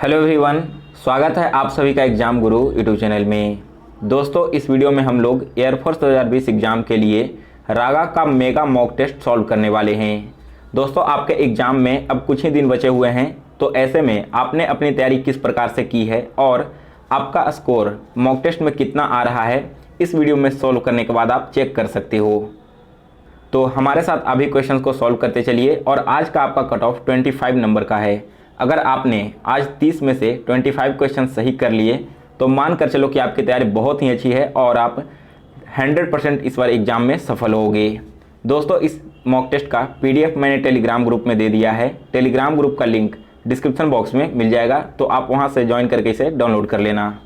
Hello everyone, स्वागत है आप सभी का एग्जाम गुरु यूट्यूब चैनल में। दोस्तों, इस वीडियो में हम लोग एयरफोर्स 2020 एग्ज़ाम के लिए रागा का मेगा मॉक टेस्ट सॉल्व करने वाले हैं। दोस्तों, आपके एग्ज़ाम में अब कुछ ही दिन बचे हुए हैं, तो ऐसे में आपने अपनी तैयारी किस प्रकार से की है और आपका स्कोर मॉक टेस्ट में कितना आ रहा है, इस वीडियो में सॉल्व करने के बाद आप चेक कर सकते हो। तो हमारे साथ अभी क्वेश्चन को सॉल्व करते चलिए। और आज का आपका कट ऑफ 25 नंबर का है। अगर आपने आज 30 में से 25 क्वेश्चन सही कर लिए तो मान कर चलो कि आपकी तैयारी बहुत ही अच्छी है और आप 100% इस बार एग्ज़ाम में सफल होगे। दोस्तों, इस मॉक टेस्ट का PDF मैंने टेलीग्राम ग्रुप में दे दिया है। टेलीग्राम ग्रुप का लिंक डिस्क्रिप्शन बॉक्स में मिल जाएगा, तो आप वहां से ज्वाइन करके इसे डाउनलोड कर लेना।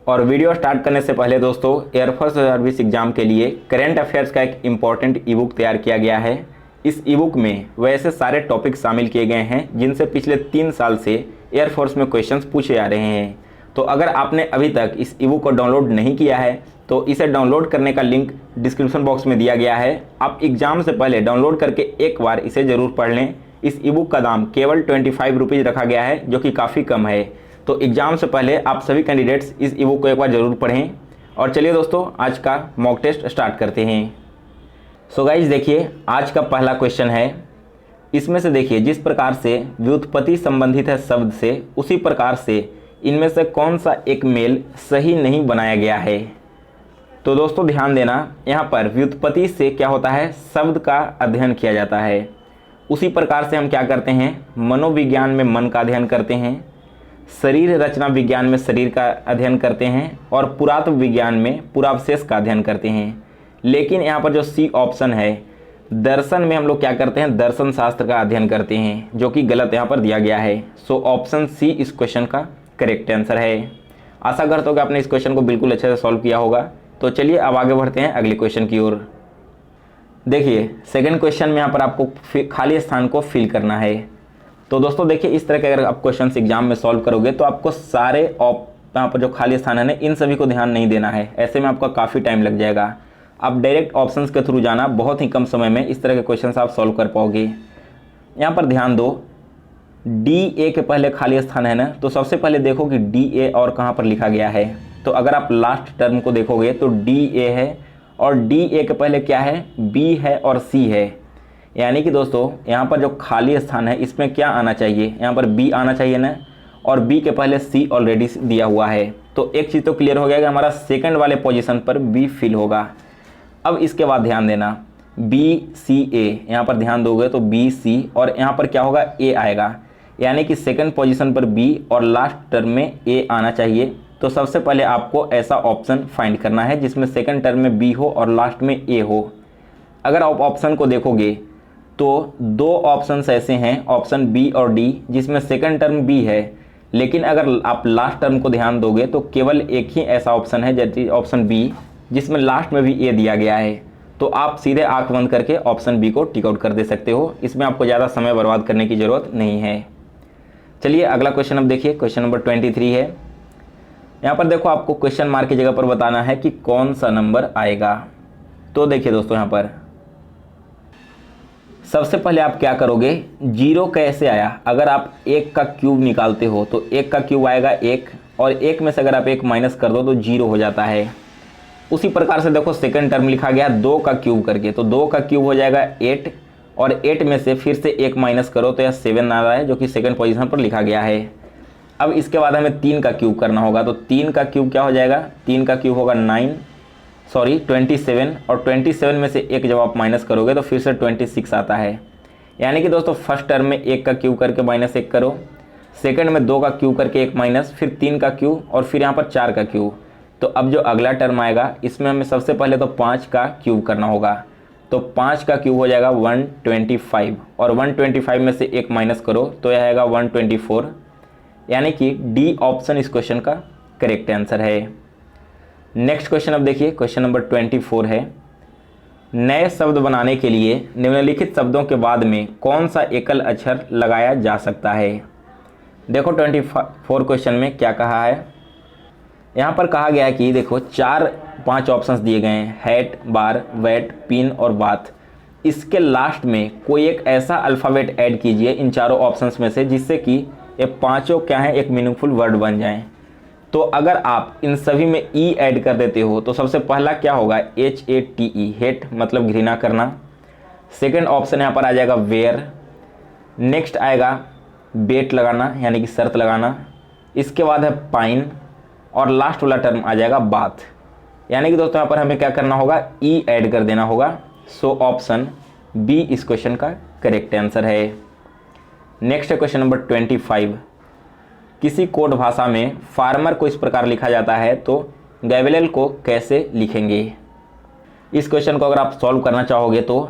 और वीडियो स्टार्ट करने से पहले दोस्तों, एयरफोर्स 2020 एग्ज़ाम के लिए करेंट अफेयर्स का एक इम्पॉर्टेंट ई बुक तैयार किया गया है। इस ई बुक में वैसे सारे टॉपिक शामिल किए गए हैं जिनसे पिछले 3 साल से एयरफोर्स में क्वेश्चंस पूछे आ रहे हैं। तो अगर आपने अभी तक इस ई बुक को डाउनलोड नहीं किया है तो इसे डाउनलोड करने का लिंक डिस्क्रिप्शन बॉक्स में दिया गया है। आप एग्ज़ाम से पहले डाउनलोड करके एक बार इसे ज़रूर पढ़ लें। इस ई बुक का दाम केवल 25 रुपीज़ रखा गया है, जो कि काफ़ी कम है। तो एग्ज़ाम से पहले आप सभी कैंडिडेट्स इस ई बुक को एक बार ज़रूर पढ़ें। और चलिए दोस्तों, आज का मॉक टेस्ट स्टार्ट करते हैं। सो गाइज, देखिए आज का पहला क्वेश्चन है। इसमें से देखिए, जिस प्रकार से व्युत्पत्ति संबंधित है शब्द से, उसी प्रकार से इनमें से कौन सा एक मेल सही नहीं बनाया गया है। तो दोस्तों ध्यान देना, यहाँ पर व्युत्पत्ति से क्या होता है, शब्द का अध्ययन किया जाता है। उसी प्रकार से हम क्या करते हैं, मनोविज्ञान में मन का अध्ययन करते हैं, शरीर रचना विज्ञान में शरीर का अध्ययन करते हैं और पुरातत्व विज्ञान में पुरावशेष का अध्ययन करते हैं। लेकिन यहाँ पर जो सी ऑप्शन है, दर्शन में हम लोग क्या करते हैं, दर्शन शास्त्र का अध्ययन करते हैं, जो कि गलत यहाँ पर दिया गया है। सो ऑप्शन सी इस क्वेश्चन का करेक्ट आंसर है। आशा करता हूँ कि आपने इस क्वेश्चन को बिल्कुल अच्छे से सॉल्व किया होगा। तो चलिए अब आगे बढ़ते हैं अगले क्वेश्चन की ओर। देखिए, सेकंड क्वेश्चन में यहाँ पर आपको खाली स्थान को फिल करना है। तो दोस्तों देखिए, इस तरह के अगर आप क्वेश्चन एग्जाम में सॉल्व करोगे तो आपको सारे यहाँ पर जो खाली स्थान है ना, इन सभी को ध्यान नहीं देना है। ऐसे में आपका काफ़ी टाइम लग जाएगा। आप डायरेक्ट ऑप्शंस के थ्रू जाना, बहुत ही कम समय में इस तरह के क्वेश्चंस आप सॉल्व कर पाओगे। यहाँ पर ध्यान दो, DA के पहले खाली स्थान है ना, तो सबसे पहले देखो कि DA और कहाँ पर लिखा गया है। तो अगर आप लास्ट टर्म को देखोगे तो DA है और DA के पहले क्या है, B है और C है। यानी कि दोस्तों यहाँ पर जो खाली स्थान है इसमें क्या आना चाहिए, यहाँ पर B आना चाहिए ना, और B के पहले C ऑलरेडी दिया हुआ है। तो एक चीज़ तो क्लियर हो गया कि हमारा सेकंड वाले पोजीशन पर B फिल होगा। अब इसके बाद ध्यान देना, BCA, यहाँ पर ध्यान दोगे तो BC और यहाँ पर क्या होगा, A आएगा। यानी कि सेकंड पोजीशन पर B और लास्ट टर्म में A आना चाहिए। तो सबसे पहले आपको ऐसा ऑप्शन फाइंड करना है जिसमें सेकंड टर्म में B हो और लास्ट में A हो। अगर आप ऑप्शन को देखोगे तो 2 ऑप्शंस ऐसे हैं, ऑप्शन B और D, जिसमें सेकंड टर्म B है। लेकिन अगर आप लास्ट टर्म को ध्यान दोगे तो केवल एक ही ऐसा ऑप्शन है, जैसे ऑप्शन B, जिसमें लास्ट में भी A दिया गया है। तो आप सीधे आंख बंद करके ऑप्शन B को टिक आउट कर दे सकते हो। इसमें आपको ज़्यादा समय बर्बाद करने की ज़रूरत नहीं है। चलिए अगला क्वेश्चन अब देखिए, क्वेश्चन नंबर 23 है। यहाँ पर देखो, आपको क्वेश्चन मार्क की जगह पर बताना है कि कौन सा नंबर आएगा। तो देखिए दोस्तों, यहाँ पर सबसे पहले आप क्या करोगे, 0 कैसे आया। अगर आप 1 का क्यूब निकालते हो तो 1 का क्यूब आएगा 1, और 1 में से अगर आप 1 माइनस कर दो तो 0 हो जाता है। उसी प्रकार से देखो, सेकंड टर्म लिखा गया 2 का क्यूब करके, तो 2 का क्यूब हो जाएगा 8, और 8 में से फिर से 1 माइनस करो तो यह 7 आ रहा है, जो कि सेकंड पोजीशन पर लिखा गया है। अब इसके बाद हमें 3 का क्यूब करना होगा। तो 3 का क्यूब क्या हो जाएगा, 3 का क्यूब होगा 27, और 27 में से 1 जब आप माइनस करोगे तो फिर से 26 आता है। यानी कि दोस्तों फर्स्ट टर्म में 1 का क्यूब करके -1 करो, सेकंड में 2 का क्यूब करके 1 माइनस, फिर 3 का क्यूब और फिर यहाँ पर 4 का क्यूब। तो अब जो अगला टर्म आएगा इसमें हमें सबसे पहले तो 5 का क्यूब करना होगा। तो 5 का क्यूब हो जाएगा 125, और 125 में से 1 माइनस करो तो यह आएगा 124। यानी कि D ऑप्शन इस क्वेश्चन का करेक्ट आंसर है। नेक्स्ट क्वेश्चन अब देखिए, क्वेश्चन नंबर 24 है। नए शब्द बनाने के लिए निम्नलिखित शब्दों के बाद में कौन सा एकल अक्षर लगाया जा सकता है। देखो 24 क्वेश्चन में क्या कहा है। यहाँ पर कहा गया है कि देखो 4-5 ऑप्शंस दिए गए हैं, हैट, बार, वेट, पिन और बात। इसके लास्ट में कोई एक ऐसा अल्फ़ाबेट ऐड कीजिए इन चारों ऑप्शंस में से जिससे कि ये पांचों क्या है, एक मीनिंगफुल वर्ड बन जाएं। तो अगर आप इन सभी में ई ऐड कर देते हो तो सबसे पहला क्या होगा, HATE, हेट मतलब घृणा करना। सेकंड ऑप्शन यहाँ पर आ जाएगा वेयर। नेक्स्ट आएगा बेट लगाना यानी कि शर्त लगाना। इसके बाद है पाइन और लास्ट वाला टर्म आ जाएगा बात। यानी कि दोस्तों यहाँ पर हमें क्या करना होगा, ई ऐड कर देना होगा। सो ऑप्शन बी इस क्वेश्चन का करेक्ट आंसर है। नेक्स्ट है क्वेश्चन नंबर 25। किसी कोड भाषा में फार्मर को इस प्रकार लिखा जाता है तो गैब्रियल को कैसे लिखेंगे। इस क्वेश्चन को अगर आप सॉल्व करना चाहोगे तो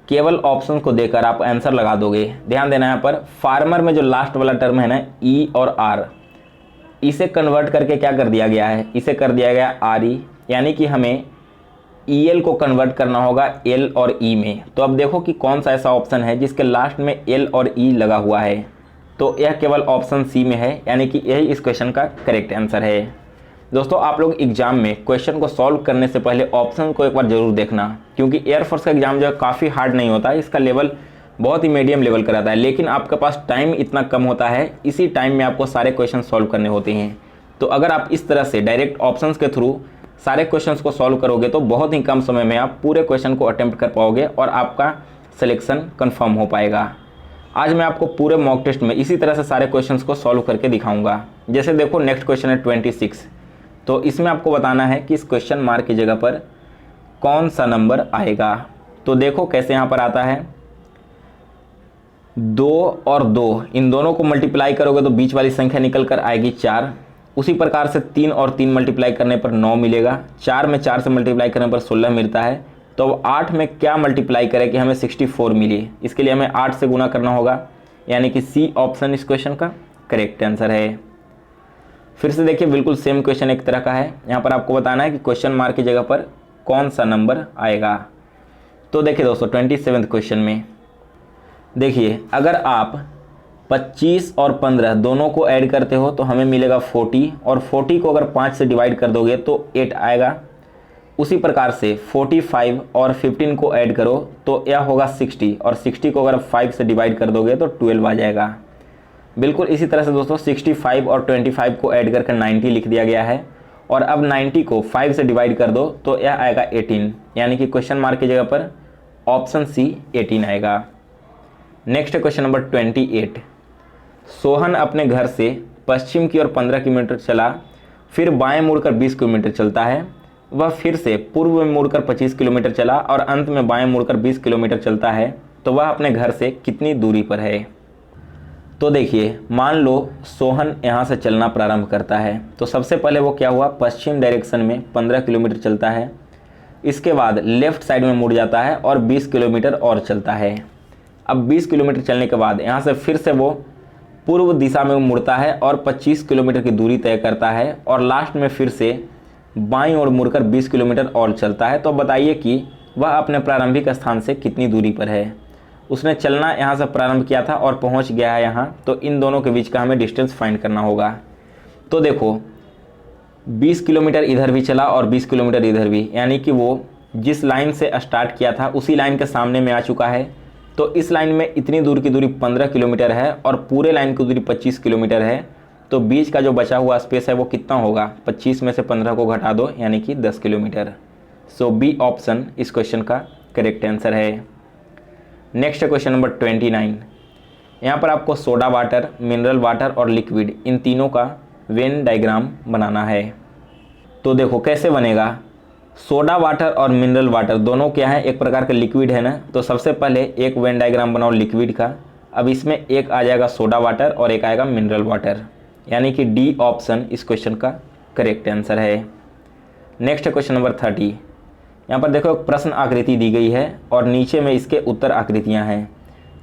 केवल ऑप्शन को देकर आप आंसर लगा दोगे। ध्यान देना यहाँ पर फार्मर में जो लास्ट वाला टर्म है ना, ई और आर, इसे कन्वर्ट करके क्या कर दिया गया है, इसे कर दिया गया RE, यानी कि हमें EL को कन्वर्ट करना होगा L और E में। तो अब देखो कि कौन सा ऐसा ऑप्शन है जिसके लास्ट में L और E लगा हुआ है। तो यह केवल ऑप्शन सी में है, यानी कि यही इस क्वेश्चन का करेक्ट आंसर है। दोस्तों आप लोग एग्जाम में क्वेश्चन को सॉल्व करने से पहले ऑप्शन को एक बार जरूर देखना, क्योंकि एयरफोर्स का एग्जाम जो है काफ़ी हार्ड नहीं होता है, इसका लेवल बहुत ही मीडियम लेवल का रहता है। लेकिन आपके पास टाइम इतना कम होता है, इसी टाइम में आपको सारे क्वेश्चन सॉल्व करने होते हैं। तो अगर आप इस तरह से डायरेक्ट ऑप्शंस के थ्रू सारे क्वेश्चंस को सॉल्व करोगे तो बहुत ही कम समय में आप पूरे क्वेश्चन को अटेम्प्ट कर पाओगे और आपका सिलेक्शन कंफर्म हो पाएगा। आज मैं आपको पूरे मॉक टेस्ट में इसी तरह से सारे क्वेश्चंस को सॉल्व करके दिखाऊंगा। जैसे देखो नेक्स्ट क्वेश्चन है 26। तो इसमें आपको बताना है कि इस क्वेश्चन मार्क की जगह पर कौन सा नंबर आएगा। तो देखो कैसे यहाँ पर आता है, 2 और 2 इन दोनों को मल्टीप्लाई करोगे तो बीच वाली संख्या निकल कर आएगी 4। उसी प्रकार से 3 और 3 मल्टीप्लाई करने पर 9 मिलेगा। 4 में 4 से मल्टीप्लाई करने पर 16 मिलता है। तो 8 में क्या मल्टीप्लाई करें कि हमें 64 मिली, इसके लिए हमें 8 से गुना करना होगा, यानी कि सी ऑप्शन इस क्वेश्चन का करेक्ट आंसर है। फिर से देखिए बिल्कुल सेम क्वेश्चन एक तरह का है। यहाँ पर आपको बताना है कि क्वेश्चन मार्क की जगह पर कौन सा नंबर आएगा। तो देखिए दोस्तों 27वें क्वेश्चन में देखिए, अगर आप 25 और 15 दोनों को ऐड करते हो तो हमें मिलेगा 40, और 40 को अगर 5 से डिवाइड कर दोगे तो 8 आएगा। उसी प्रकार से 45 और 15 को ऐड करो तो यह होगा 60, और 60 को अगर 5 से डिवाइड कर दोगे तो 12 आ जाएगा। बिल्कुल इसी तरह से दोस्तों 65 और 25 को ऐड करके 90 लिख दिया गया है, और अब 90 को 5 से डिवाइड कर दो तो यह आएगा 18, यानी कि क्वेश्चन मार्क की जगह पर ऑप्शन सी 18 आएगा। Next question number 28। सोहन अपने घर से पश्चिम की ओर 15 किलोमीटर चला, फिर बाएं मुड़कर 20 किलोमीटर चलता है। वह फिर से पूर्व में मुड़कर 25 किलोमीटर चला और अंत में बाएं मुड़कर 20 किलोमीटर चलता है, तो वह अपने घर से कितनी दूरी पर है। तो देखिए मान लो सोहन यहाँ से चलना प्रारंभ करता है, तो सबसे पहले वो क्या हुआ, पश्चिम डायरेक्शन में 15 किलोमीटर चलता है। इसके बाद लेफ्ट साइड में मुड़ जाता है और 20 किलोमीटर और चलता है। अब 20 किलोमीटर चलने के बाद यहाँ से फिर से वो पूर्व दिशा में मुड़ता है और 25 किलोमीटर की दूरी तय करता है, और लास्ट में फिर से बाईं ओर मुड़कर 20 किलोमीटर और चलता है। तो बताइए कि वह अपने प्रारंभिक स्थान से कितनी दूरी पर है। उसने चलना यहाँ से प्रारंभ किया था और पहुँच गया है यहाँ, तो इन दोनों के बीच का हमें डिस्टेंस फाइंड करना होगा। तो देखो 20 किलोमीटर इधर भी चला और 20 किलोमीटर इधर भी, यानी कि वो जिस लाइन से स्टार्ट किया था उसी लाइन के सामने में आ चुका है। तो इस लाइन में इतनी दूर की दूरी 15 किलोमीटर है और पूरे लाइन की दूरी 25 किलोमीटर है। तो बीच का जो बचा हुआ स्पेस है वो कितना होगा, 25 में से 15 को घटा दो, यानी कि 10 किलोमीटर। सो बी ऑप्शन इस क्वेश्चन का करेक्ट आंसर है। Next question number 29। यहाँ पर आपको सोडा वाटर, मिनरल वाटर और लिक्विड इन तीनों का वेन डायग्राम बनाना है। तो देखो कैसे बनेगा। सोडा वाटर और मिनरल वाटर दोनों क्या है, एक प्रकार का लिक्विड है ना। तो सबसे पहले एक वेन डायग्राम बनाओ लिक्विड का। अब इसमें एक आ जाएगा सोडा वाटर और एक आएगा मिनरल वाटर, यानी कि डी ऑप्शन इस क्वेश्चन का करेक्ट आंसर है। Next question number 30। यहाँ पर देखो एक प्रश्न आकृति दी गई है और नीचे में इसके उत्तर आकृतियाँ हैं।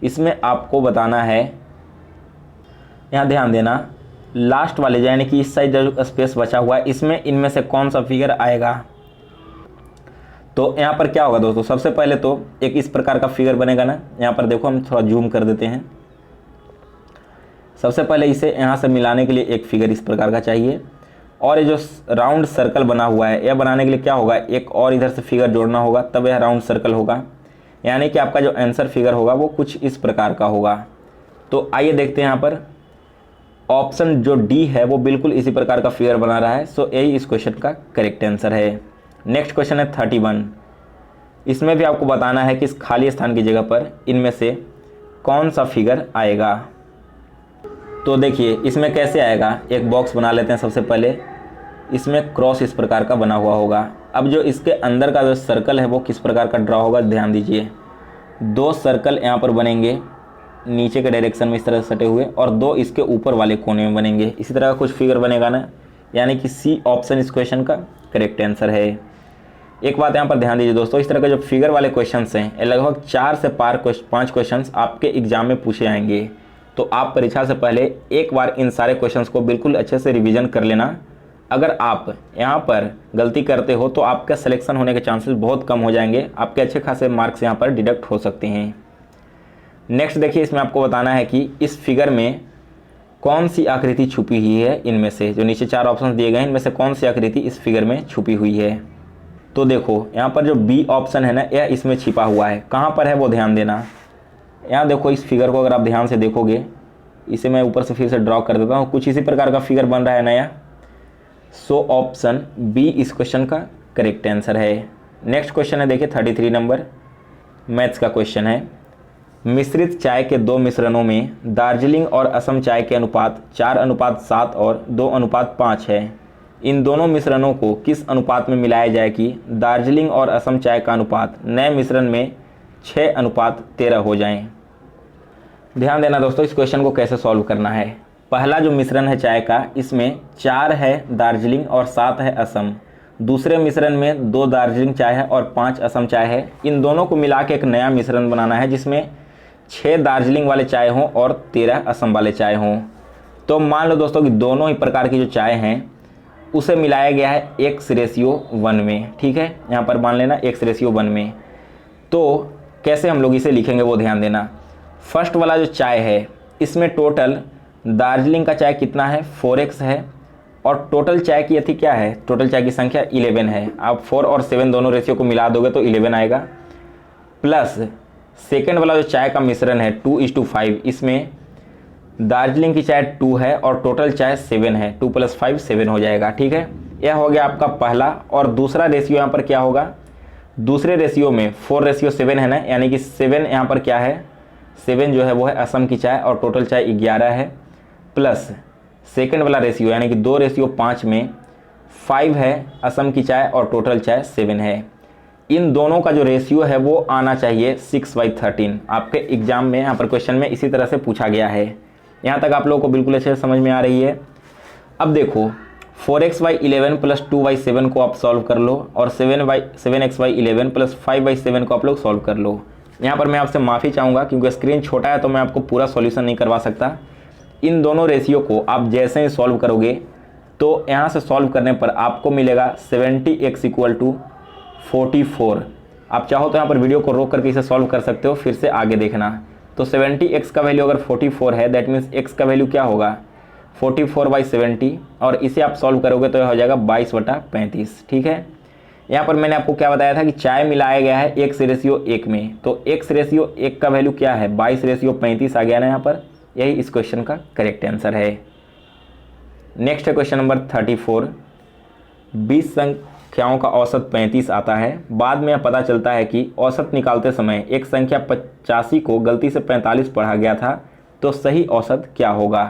इसमें आपको बताना है, यहाँ ध्यान देना, लास्ट वाले यानी कि इस साइड जो स्पेस बचा हुआ है इसमें इनमें से कौन सा फिगर आएगा। तो यहाँ पर क्या होगा दोस्तों, सबसे पहले तो एक इस प्रकार का फिगर बनेगा ना। यहाँ पर देखो हम थोड़ा जूम कर देते हैं। सबसे पहले इसे यहाँ से मिलाने के लिए एक फिगर इस प्रकार का चाहिए, और ये जो राउंड सर्कल बना हुआ है यह बनाने के लिए क्या होगा, एक और इधर से फिगर जोड़ना होगा, तब यह राउंड सर्कल होगा। यानी कि आपका जो आंसर फिगर होगा वो कुछ इस प्रकार का होगा। तो आइए देखते हैं यहाँ पर। ऑप्शन जो डी है वो बिल्कुल इसी प्रकार का फिगर बना रहा है। सो यही इस क्वेश्चन का करेक्ट आंसर है। नेक्स्ट क्वेश्चन है 31। इसमें भी आपको बताना है कि इस खाली स्थान की जगह पर इनमें से कौन सा फिगर आएगा। तो देखिए इसमें कैसे आएगा, एक बॉक्स बना लेते हैं। सबसे पहले इसमें क्रॉस इस प्रकार का बना हुआ होगा। अब जो इसके अंदर का जो सर्कल है वो किस प्रकार का ड्रा होगा, ध्यान दीजिए। 2 सर्कल यहाँ पर बनेंगे नीचे के डायरेक्शन में इस तरह सटे हुए, और 2 इसके ऊपर वाले कोने में बनेंगे। इसी तरह का कुछ फिगर बनेगा ना, यानी कि सी ऑप्शन इस क्वेश्चन का करेक्ट आंसर है। एक बात यहाँ पर ध्यान दीजिए दोस्तों, इस तरह के जो फिगर वाले क्वेश्चंस हैं ये लगभग 4 से 5 क्वेश्चंस आपके एग्जाम में पूछे जाएंगे। तो आप परीक्षा से पहले एक बार इन सारे क्वेश्चंस को बिल्कुल अच्छे से रिवीजन कर लेना। अगर आप यहाँ पर गलती करते हो तो आपका सिलेक्शन होने के चांसेस बहुत कम हो जाएंगे, आपके अच्छे खासे मार्क्स यहाँ पर डिडक्ट हो सकते हैं। नेक्स्ट देखिए, इसमें आपको बताना है कि इस फिगर में कौन सी आकृति छुपी हुई है। इनमें से जो नीचे 4 ऑप्शन दिए गए हैं इनमें से कौन सी आकृति इस फिगर में छुपी हुई है। तो देखो यहाँ पर जो बी ऑप्शन है ना, यह इसमें छिपा हुआ है। कहाँ पर है वो ध्यान देना। यहाँ देखो इस फिगर को अगर आप ध्यान से देखोगे, इसे मैं ऊपर से फिर से ड्रॉ कर देता हूँ, कुछ इसी प्रकार का फिगर बन रहा है नया। सो ऑप्शन बी इस क्वेश्चन का करेक्ट आंसर है। नेक्स्ट क्वेश्चन है देखिए 33 नंबर, मैथ्स का क्वेश्चन है। मिश्रित चाय के 2 मिश्रणों में दार्जिलिंग और असम चाय के अनुपात 4:7 और 2:5 है। इन दोनों मिश्रणों को किस अनुपात में मिलाया जाए कि दार्जिलिंग और असम चाय का अनुपात नए मिश्रण में 6:13 हो जाए। ध्यान देना दोस्तों, इस क्वेश्चन को कैसे सॉल्व करना है। पहला जो मिश्रण है चाय का, इसमें 4 है दार्जिलिंग और 7 है असम। दूसरे मिश्रण में 2 दार्जिलिंग चाय है और 5 असम चाय है। इन दोनों को मिला के एक नया मिश्रण बनाना है जिसमें 6 दार्जिलिंग वाले चाय हों और 13 असम वाले चाय हों। तो मान लो दोस्तों कि दोनों ही प्रकार की जो चाय हैं उसे मिलाया गया है X:1 में। ठीक है, यहाँ पर मान लेना X:1 में। तो कैसे हम लोग इसे लिखेंगे वो ध्यान देना। फर्स्ट वाला जो चाय है इसमें टोटल दार्जिलिंग का चाय कितना है, 4x है, और टोटल चाय की अथी क्या है, टोटल चाय की संख्या 11 है। आप 4 और 7 दोनों रेशियो को मिला दोगे तो 11 आएगा। प्लस सेकेंड वाला जो चाय का मिश्रण है 2:5, इसमें दार्जिलिंग की चाय 2 है और टोटल चाय 7 है। 2 + 5 7 हो जाएगा। ठीक है, यह हो गया आपका पहला। और दूसरा रेशियो यहाँ पर क्या होगा, दूसरे रेशियो में 4:7 है ना, यानी कि 7 यहाँ पर क्या है, 7 जो है वो है असम की चाय और टोटल चाय 11 है। प्लस सेकंड वाला रेशियो यानी कि 2:5 में 5 है असम की चाय और टोटल चाय 7 है। इन दोनों का जो रेशियो है वो आना चाहिए 6/13। आपके एग्जाम में यहाँ पर क्वेश्चन में इसी तरह से पूछा गया है। यहाँ तक आप लोगों को बिल्कुल अच्छे से समझ में आ रही है। अब देखो 4x/11 + 2/7 को आप सॉल्व कर लो और 7x/11 + 5/7 को आप लोग सॉल्व कर लो। यहाँ पर मैं आपसे माफ़ी चाहूँगा क्योंकि स्क्रीन छोटा है तो मैं आपको पूरा सॉल्यूशन नहीं करवा सकता। इन दोनों रेशियो को आप जैसे ही सॉल्व करोगे तो यहाँ से सॉल्व करने पर आपको मिलेगा 70x = 44। आप चाहो तो यहाँ पर वीडियो को रोक करके इसे सॉल्व कर सकते हो, फिर से आगे देखना। तो 70x का वैल्यू अगर 44 है, दैट मीन्स x का वैल्यू क्या होगा 44/70, और इसे आप सॉल्व करोगे तो यह हो जाएगा 22/35। ठीक है, यहाँ पर मैंने आपको क्या बताया था कि चाय मिलाया गया है X:1 में, तो X:1 का वैल्यू क्या है 22:35 आ गया ना यहाँ पर। यही इस क्वेश्चन का करेक्ट आंसर है। नेक्स्ट है क्वेश्चन नंबर 34। 20 संख्याओं का औसत 35 आता है। बाद में यह पता चलता है कि औसत निकालते समय एक संख्या 85 को गलती से 45 पढ़ा गया था, तो सही औसत क्या होगा।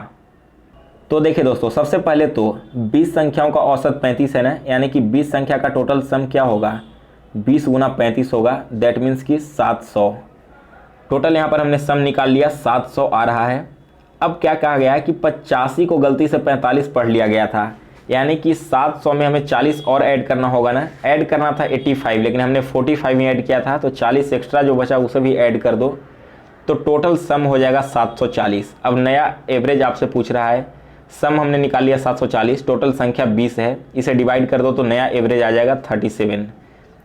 तो देखिए दोस्तों, सबसे पहले तो 20 संख्याओं का औसत 35 है ना, यानी कि 20 संख्या का टोटल सम क्या होगा 20 × 35 होगा, दैट मीन्स कि 700। टोटल यहाँ पर हमने सम निकाल लिया, 700 आ रहा है। अब क्या कहा गया है कि 85 को गलती से 45 पढ़ लिया गया था, यानी कि 700 में हमें 40 और ऐड करना होगा ना। ऐड करना था 85, लेकिन हमने 45 ही ऐड किया था, तो 40 एक्स्ट्रा जो बचा उसे भी ऐड कर दो, तो टोटल सम हो जाएगा 740। अब नया एवरेज आपसे पूछ रहा है। सम हमने निकाल लिया 740, टोटल संख्या 20 है, इसे डिवाइड कर दो तो नया एवरेज आ जाएगा 37,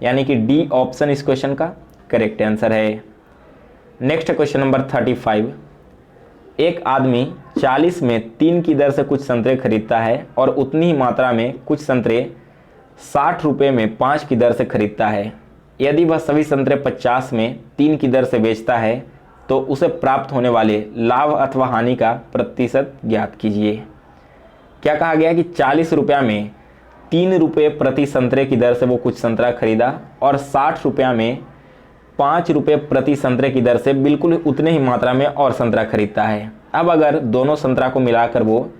यानी कि डी ऑप्शन इस क्वेश्चन का करेक्ट आंसर है। Next question number 35। एक आदमी 40 में 3 की दर से कुछ संतरे खरीदता है और उतनी ही मात्रा में कुछ संतरे 60 रुपये में 5 की दर से खरीदता है। यदि वह सभी संतरे 50 में 3 की दर से बेचता है तो उसे प्राप्त होने वाले लाभ अथवा हानि का प्रतिशत ज्ञात कीजिए। क्या कहा गया कि 40 रुपया में 3 रुपये प्रति संतरे की दर से वो कुछ संतरा खरीदा और 60 रुपया में 5 रुपये प्रति संतरे की दर से बिल्कुल उतने ही मात्रा में और संतरा खरीदता है। अब अगर दोनों संतरा को मिलाकर वो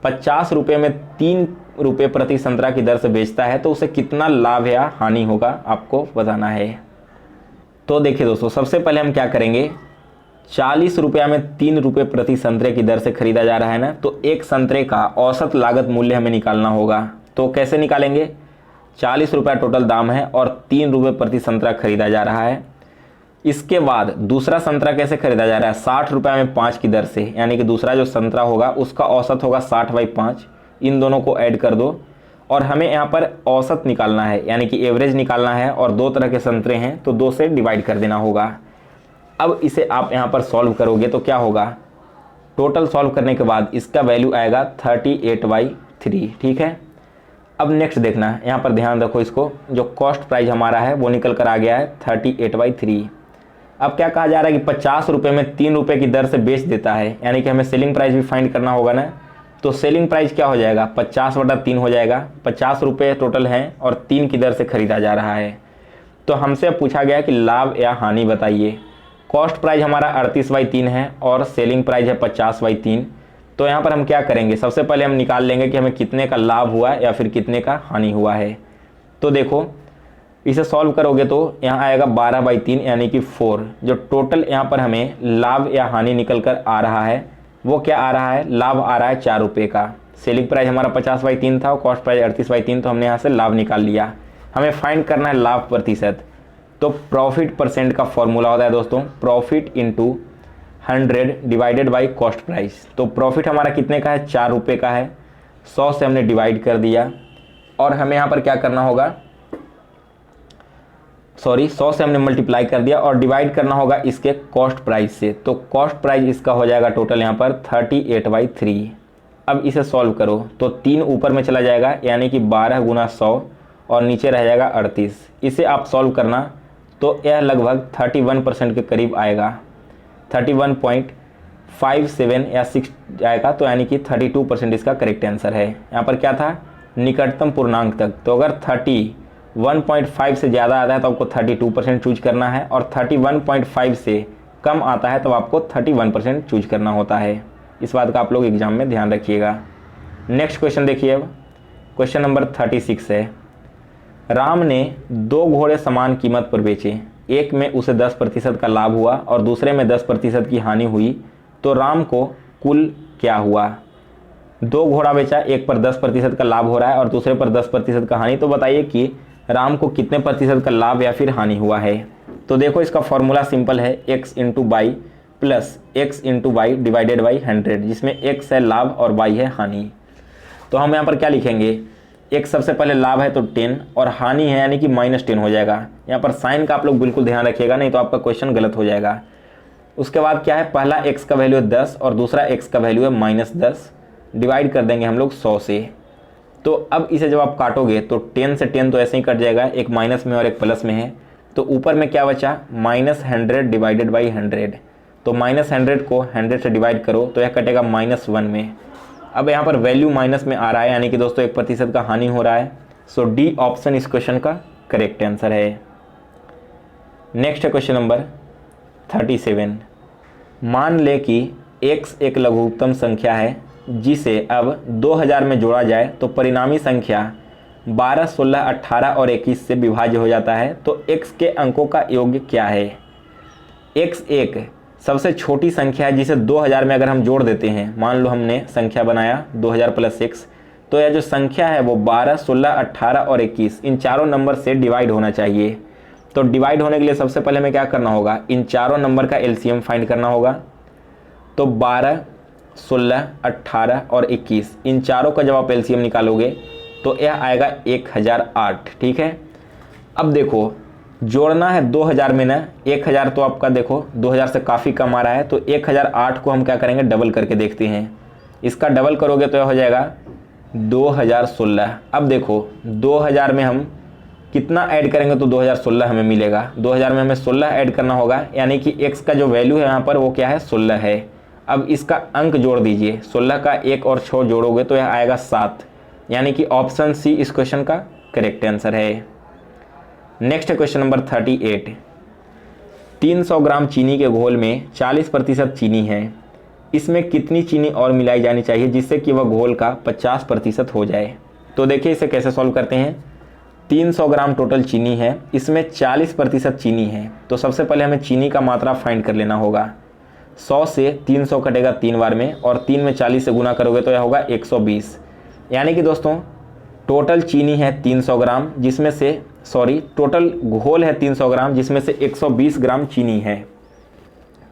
50 रुपये में 3 रुपये प्रति संतरा की दर से बेचता है तो उसे कितना लाभ या हानि होगा आपको बताना है। तो देखिए दोस्तों, सबसे पहले हम क्या करेंगे, 40 रुपया में 3 रुपये प्रति संतरे की दर से खरीदा जा रहा है ना, तो एक संतरे का औसत लागत मूल्य हमें निकालना होगा। तो कैसे निकालेंगे, 40 रुपया टोटल दाम है और 3 रुपये प्रति संतरा खरीदा जा रहा है। इसके बाद दूसरा संतरा कैसे खरीदा जा रहा है, 60 रुपया में 5 की दर से, यानी कि दूसरा जो संतरा होगा उसका औसत होगा 60/5। इन दोनों को ऐड कर दो और हमें यहाँ पर औसत निकालना है, यानी कि एवरेज निकालना है, और 2 तरह के संतरे हैं तो 2 से डिवाइड कर देना होगा। अब इसे आप यहाँ पर सॉल्व करोगे तो क्या होगा, टोटल सॉल्व करने के बाद इसका वैल्यू आएगा 38/3। ठीक है, अब नेक्स्ट देखना, यहाँ पर ध्यान रखो इसको, जो कॉस्ट प्राइस हमारा है वो निकल कर आ गया है 38/3। अब क्या कहा जा रहा है कि 50 रुपये में 3 रुपये की दर से बेच देता है, यानी कि हमें सेलिंग प्राइस भी फाइंड करना होगा ना। तो सेलिंग प्राइस क्या हो जाएगा, 50/3 हो जाएगा। 50 रुपये टोटल हैं और 3 की दर से खरीदा जा रहा है। तो हमसे पूछा गया कि लाभ या हानि बताइए। कॉस्ट प्राइस हमारा 38/3 है और सेलिंग प्राइस है 50/3। तो यहाँ पर हम क्या करेंगे, सबसे पहले हम निकाल लेंगे कि हमें कितने का लाभ हुआ या फिर कितने का हानि हुआ है। तो देखो, इसे सॉल्व करोगे तो यहाँ आएगा 12/3 यानी कि 4। जो टोटल यहाँ पर हमें लाभ या हानि निकल कर आ रहा है वो क्या आ रहा है, लाभ आ रहा है 4 रुपये का। सेलिंग प्राइस हमारा 50/3 था और कॉस्ट प्राइस 38/3, तो हमने यहाँ से लाभ निकाल लिया। हमें फाइंड करना है लाभ प्रतिशत। तो प्रॉफिट परसेंट का फॉर्मूला होता है दोस्तों, profit into 100 divided by cost price. तो प्रॉफिट हमारा कितने का है, 4 रुपये का है। 100 से हमने डिवाइड कर दिया और हमें यहाँ पर क्या करना होगा, 100 से हमने मल्टीप्लाई कर दिया और डिवाइड करना होगा इसके कॉस्ट प्राइस से। तो कॉस्ट प्राइस इसका हो जाएगा टोटल यहाँ पर 38/3। अब इसे सॉल्व करो तो 3 ऊपर में चला जाएगा, यानी कि 12 गुना 100 और नीचे रह जाएगा 38। इसे आप सॉल्व करना तो यह लगभग 31% के करीब आएगा, 31.57 या 6 आएगा। तो यानी कि 32% इसका करेक्ट आंसर है। यहाँ पर क्या था, निकटतम पूर्णांक तक। तो अगर 31.5 से ज़्यादा आता है तो आपको 32% चूज करना है, और 31.5 से कम आता है तो आपको 31% चूज करना होता है। इस बात का आप लोग एग्जाम में ध्यान रखिएगा। नेक्स्ट क्वेश्चन देखिए, अब क्वेश्चन नंबर 36 है। राम ने 2 घोड़े समान कीमत पर बेचे, एक में उसे 10% का लाभ हुआ और दूसरे में 10% की हानि हुई, तो राम को कुल क्या हुआ। 2 घोड़ा बेचा, एक पर 10% का लाभ हो रहा है और दूसरे पर 10% का हानि। तो बताइए कि राम को कितने प्रतिशत का लाभ या फिर हानि हुआ है। तो देखो, इसका फॉर्मूला सिंपल है, x into by plus x into y divided by 100, जिसमें x है लाभ और y है हानि। तो हम यहाँ पर क्या लिखेंगे, x सबसे पहले लाभ है तो 10 और हानि है यानी कि -10 हो जाएगा। यहाँ पर साइन का आप लोग बिल्कुल ध्यान रखिएगा, नहीं तो आपका क्वेश्चन गलत हो जाएगा। उसके बाद क्या है, पहला x का वैल्यू है 10 और दूसरा x का वैल्यू है -10, डिवाइड कर देंगे हम लोग 100 से। तो अब इसे जब आप काटोगे तो 10 से 10 तो ऐसे ही कट जाएगा, एक माइनस में और एक प्लस में है। तो ऊपर में क्या बचा, -100 डिवाइडेड बाई 100। तो -100 को 100 से डिवाइड करो तो यह कटेगा -1 में। अब यहाँ पर वैल्यू माइनस में आ रहा है, यानी कि दोस्तों 1% का हानि हो रहा है। सो डी ऑप्शन इस क्वेश्चन का करेक्ट आंसर है। नेक्स्ट है क्वेश्चन नंबर 37। मान ले कि x एक लघुत्तम संख्या है जिसे अब 2000 में जोड़ा जाए तो परिणामी संख्या 12, 16, 18 और 21 से विभाज्य हो जाता है। तो x के अंकों का योग क्या है। x एक सबसे छोटी संख्या है जिसे 2000 में अगर हम जोड़ देते हैं, मान लो हमने संख्या बनाया 2000 + x, तो यह जो संख्या है वो 12, 16, 18 और 21 इन चारों नंबर से डिवाइड होना चाहिए। तो डिवाइड होने के लिए सबसे पहले हमें क्या करना होगा, इन चारों नंबर का एलसीएम फाइंड करना होगा। तो 12, 16, 18 और 21 इन चारों का जब आप एलसीएम निकालोगे तो यह आएगा 1008। ठीक है, अब देखो जोड़ना है 2000 में ना, 1000 तो आपका देखो 2000 से काफ़ी कम आ रहा है, तो 1008 को हम क्या करेंगे, डबल करके देखते हैं। इसका डबल करोगे तो यह हो जाएगा 2016। अब देखो 2000 में हम कितना ऐड करेंगे तो 2016 हमें मिलेगा। 2000 में हमें 16 ऐड करना होगा, यानी कि x का जो वैल्यू है यहाँ पर वो क्या है 16 है। अब इसका अंक जोड़ दीजिए, 16 का 1 और 6 जोड़ोगे तो यह आएगा 7, यानी कि ऑप्शन सी इस क्वेश्चन का करेक्ट आंसर है। Next question number 38। 300 ग्राम चीनी के घोल में 40% चीनी है, इसमें कितनी चीनी और मिलाई जानी चाहिए जिससे कि वह घोल का 50% हो जाए। तो देखिए इसे कैसे सॉल्व करते हैं। 300 ग्राम टोटल चीनी है, इसमें 40% चीनी है, तो सबसे पहले हमें चीनी का मात्रा फाइंड कर लेना होगा। 100 से 300 कटेगा 3 बार में, और 3 में 40 से गुना करोगे तो यह होगा 120। यानी कि दोस्तों टोटल चीनी है 300 ग्राम, जिसमें से टोटल घोल है 300 ग्राम, जिसमें से 120 ग्राम चीनी है।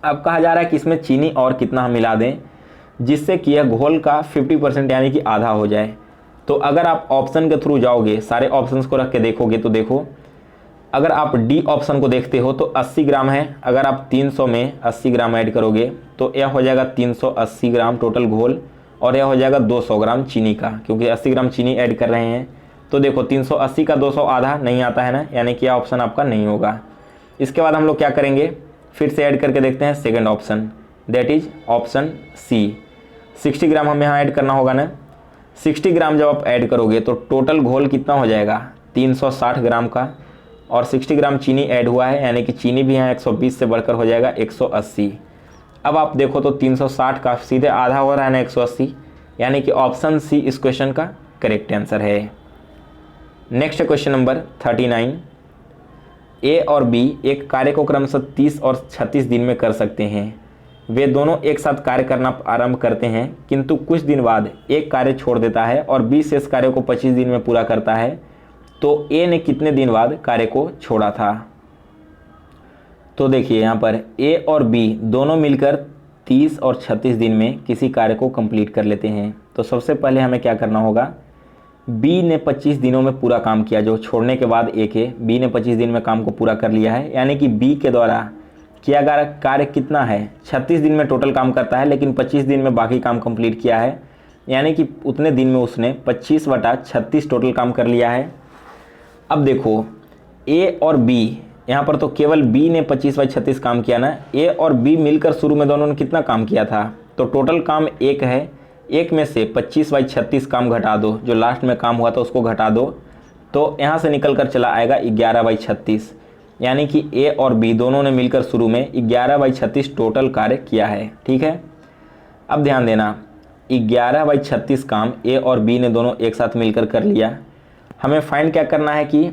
अब कहा जा रहा है कि इसमें चीनी और कितना हम मिला दें जिससे कि यह घोल का 50% यानी कि आधा हो जाए। तो अगर आप ऑप्शन के थ्रू जाओगे, सारे ऑप्शंस को रख के देखोगे तो देखो, अगर आप डी ऑप्शन को देखते हो तो 80 ग्राम है। अगर आप 300 में 80 ग्राम ऐड करोगे तो यह हो जाएगा 380 ग्राम टोटल घोल, और यह हो जाएगा 200 ग्राम चीनी का, क्योंकि 80 ग्राम चीनी ऐड कर रहे हैं। तो देखो 380 का 200 आधा नहीं आता है ना, यानी कि यह ऑप्शन आपका नहीं होगा। इसके बाद हम लोग क्या करेंगे, फिर से ऐड करके देखते हैं second option, that is option C. 60 gram हमें यहाँ ऐड करना होगा ना। 60 ग्राम जब आप ऐड करोगे तो टोटल घोल कितना हो जाएगा 360 ग्राम का, और 60 ग्राम चीनी ऐड हुआ है, यानी कि चीनी भी यहाँ 120 से बढ़कर हो जाएगा 180। अब आप देखो तो 360 का सीधे आधा हो रहा है ना 180, यानी कि ऑप्शन सी इस क्वेश्चन का करेक्ट आंसर है। Next question number 39। ए और बी एक कार्य को क्रमशः 30 और 36 दिन में कर सकते हैं। वे दोनों एक साथ कार्य करना आरंभ करते हैं, किंतु कुछ दिन बाद एक कार्य छोड़ देता है और बी शेष कार्य को 25 दिन में पूरा करता है। तो ए ने कितने दिन बाद कार्य को छोड़ा था। तो देखिए यहाँ पर ए और बी दोनों मिलकर 30 और 36 दिन में किसी कार्य को कंप्लीट कर लेते हैं। तो सबसे पहले हमें क्या करना होगा, बी ने 25 दिनों में पूरा काम किया, जो छोड़ने के बाद ए के बी ने 25 दिन में काम को पूरा कर लिया है, यानी कि बी के द्वारा किया गया कार्य कितना है 36 दिन में टोटल काम करता है, लेकिन 25 दिन में बाकी काम कंप्लीट किया है, यानी कि उतने दिन में उसने 25/36 टोटल काम कर लिया है। अब देखो ए और बी, यहाँ पर तो केवल बी ने 25/36 काम किया ना, ए और बी मिलकर शुरू में दोनों ने कितना काम किया था, तो टोटल काम एक है, एक में से 25/36 काम घटा दो, जो लास्ट में काम हुआ था उसको घटा दो, तो यहाँ से निकल कर चला आएगा 11/36, यानी कि ए और बी दोनों ने मिलकर शुरू में 11/36 टोटल कार्य किया है। ठीक है, अब ध्यान देना 11/36 काम ए और बी ने दोनों एक साथ मिलकर कर लिया। हमें फाइंड क्या करना है कि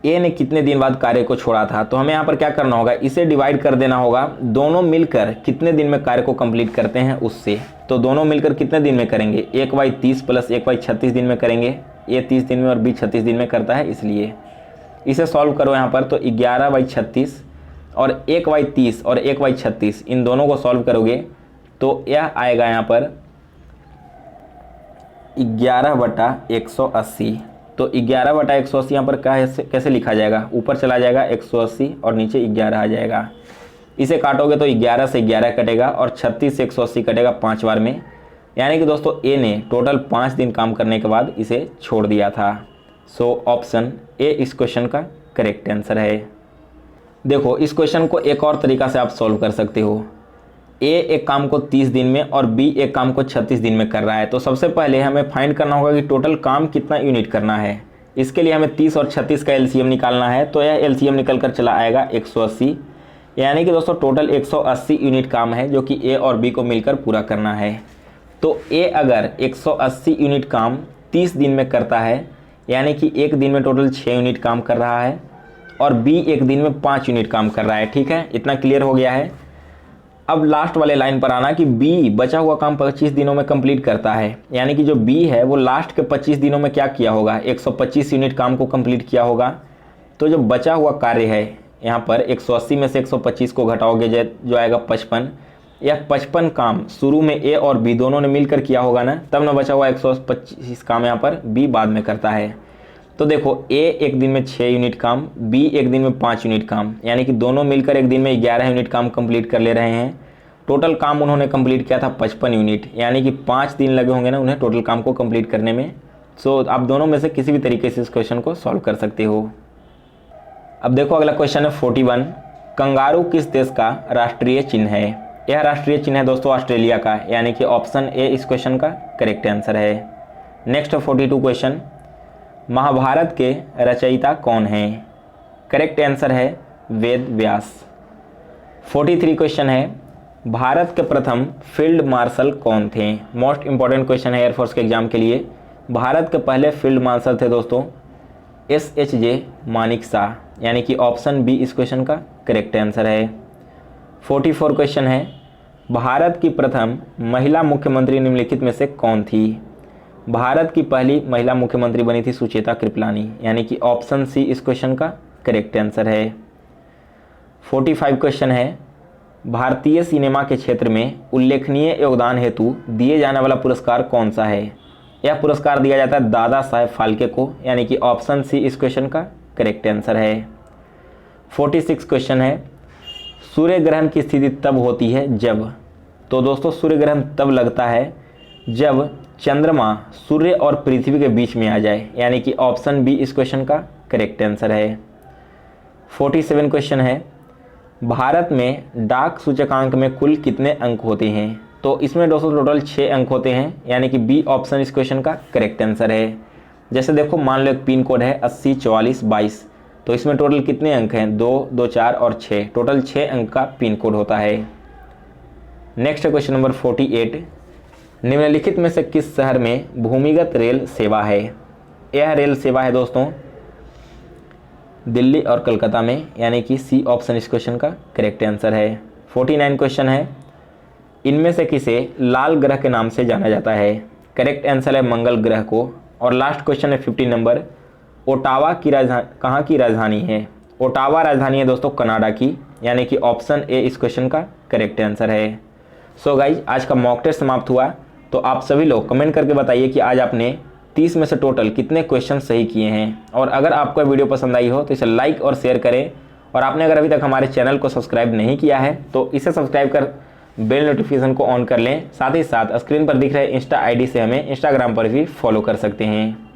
ए ने कितने दिन बाद कार्य को छोड़ा था। तो हमें यहाँ पर क्या करना होगा, इसे डिवाइड कर देना होगा, दोनों मिलकर कितने दिन में कार्य को कंप्लीट करते हैं उससे। तो दोनों मिलकर कितने दिन में करेंगे, 1/30 प्लस 1/36 दिन में करेंगे। ए 30 दिन में और बी 36 दिन में करता है, इसलिए इसे सॉल्व करो यहाँ पर। तो 11/36 और 1/30 और 1/36 इन दोनों को सॉल्व करोगे तो यह आएगा यहाँ पर 11/180। तो 11/180 यहाँ पर कैसे लिखा जाएगा, ऊपर चला जाएगा 180 और नीचे 11 आ जाएगा। इसे काटोगे तो 11 से 11 कटेगा और 36 से 180 कटेगा 5 बार में, यानी कि दोस्तों ए ने टोटल 5 दिन काम करने के बाद इसे छोड़ दिया था। सो ऑप्शन ए इस क्वेश्चन का करेक्ट आंसर है। देखो इस क्वेश्चन को एक और तरीका से आप सॉल्व कर सकते हो। ए एक काम को 30 दिन में और बी एक काम को 36 दिन में कर रहा है। तो सबसे पहले हमें फाइंड करना होगा कि टोटल काम कितना यूनिट करना है। इसके लिए हमें 30 और 36 का एलसीएम निकालना है। तो यह एलसीएम निकल कर चला आएगा 180, यानी कि दोस्तों टोटल 180 यूनिट काम है जो कि ए और बी को मिलकर पूरा करना है। तो ए अगर 180 यूनिट काम 30 दिन में करता है, यानी कि एक दिन में टोटल 6 यूनिट काम कर रहा है, और बी एक दिन में 5 यूनिट काम कर रहा है। ठीक है, इतना क्लियर हो गया है। अब लास्ट वाले लाइन पर आना कि बी बचा हुआ काम 25 दिनों में कंप्लीट करता है, यानी कि जो बी है वो लास्ट के 25 दिनों में क्या किया होगा, 125 यूनिट काम को कंप्लीट किया होगा। तो जो बचा हुआ कार्य है यहाँ पर 180 में से 125 को घटाओगे जो आएगा 55। यह 55 काम शुरू में ए और बी दोनों ने मिलकर किया होगा ना, तब ना बचा हुआ 125 काम यहाँ पर बी बाद में करता है। तो देखो ए एक दिन में 6 यूनिट काम, बी एक दिन में 5 यूनिट काम, यानी कि दोनों मिलकर एक दिन में 11 यूनिट काम कंप्लीट कर ले रहे हैं। टोटल काम उन्होंने कंप्लीट किया था 55 यूनिट, यानी कि 5 दिन लगे होंगे ना उन्हें टोटल काम को कंप्लीट करने में। सो आप दोनों में से किसी भी तरीके से इस क्वेश्चन को सॉल्व कर सकते हो। अब देखो अगला क्वेश्चन है 41, कंगारू किस देश का राष्ट्रीय चिन्ह है? यह राष्ट्रीय चिन्ह है दोस्तों ऑस्ट्रेलिया का, यानी कि ऑप्शन ए इस क्वेश्चन का करेक्ट आंसर है। नेक्स्ट 42 क्वेश्चन, महाभारत के रचयिता कौन हैं? करेक्ट आंसर है वेद व्यास। 43 क्वेश्चन है, भारत के प्रथम फील्ड मार्शल कौन थे? मोस्ट इंपॉर्टेंट क्वेश्चन है एयरफोर्स के एग्जाम के लिए। भारत के पहले फील्ड मार्शल थे दोस्तों SHJ मानेकशॉ, यानी कि ऑप्शन बी इस क्वेश्चन का करेक्ट आंसर है। 44 क्वेश्चन है, भारत की प्रथम महिला मुख्यमंत्री निम्नलिखित में से कौन थी? भारत की पहली महिला मुख्यमंत्री बनी थी सुचेता कृपलानी, यानी कि ऑप्शन सी इस क्वेश्चन का करेक्ट आंसर है। 45 क्वेश्चन है, भारतीय सिनेमा के क्षेत्र में उल्लेखनीय योगदान हेतु दिए जाने वाला पुरस्कार कौन सा है? यह पुरस्कार दिया जाता है दादा साहेब फाल्के को, यानी कि ऑप्शन सी इस क्वेश्चन का करेक्ट आंसर है। 46 क्वेश्चन है, सूर्य ग्रहण की स्थिति तब होती है जब? तो दोस्तों सूर्य ग्रहण तब लगता है जब चंद्रमा सूर्य और पृथ्वी के बीच में आ जाए, यानी कि ऑप्शन बी इस क्वेश्चन का करेक्ट आंसर है। 47 क्वेश्चन है, भारत में डाक सूचकांक में कुल कितने अंक होते हैं? तो इसमें दोस्तों टोटल 6 अंक होते हैं, यानी कि बी ऑप्शन इस क्वेश्चन का करेक्ट आंसर है। जैसे देखो मान लो एक पिन कोड है 80 44 22, तो इसमें टोटल कितने अंक हैं? 2 2 4 और 6, टोटल 6 अंक का पिन कोड होता है। नेक्स्ट क्वेश्चन नंबर 48, निम्नलिखित में से किस शहर में भूमिगत रेल सेवा है? यह रेल सेवा है दोस्तों दिल्ली और कलकत्ता में, यानी कि सी ऑप्शन इस क्वेश्चन का करेक्ट आंसर है। 49 क्वेश्चन है, इनमें से किसे लाल ग्रह के नाम से जाना जाता है? करेक्ट आंसर है मंगल ग्रह को। और लास्ट क्वेश्चन है 50 नंबर, ओटावा की राजधानी कहाँ की राजधानी है? ओटावा राजधानी है दोस्तों कनाडा की, यानी कि ऑप्शन ए इस क्वेश्चन का करेक्ट आंसर है। सो गाइज आज का मॉक टेस्ट समाप्त हुआ। तो आप सभी लोग कमेंट करके बताइए कि आज आपने 30 में से टोटल कितने क्वेश्चन सही किए हैं। और अगर आपको वीडियो पसंद आई हो तो इसे लाइक और शेयर करें। और आपने अगर अभी तक हमारे चैनल को सब्सक्राइब नहीं किया है तो इसे सब्सक्राइब कर बेल नोटिफिकेशन को ऑन कर लें। साथ ही साथ स्क्रीन पर दिख रहे इंस्टा आईडी से हमें इंस्टाग्राम पर भी फॉलो कर सकते हैं।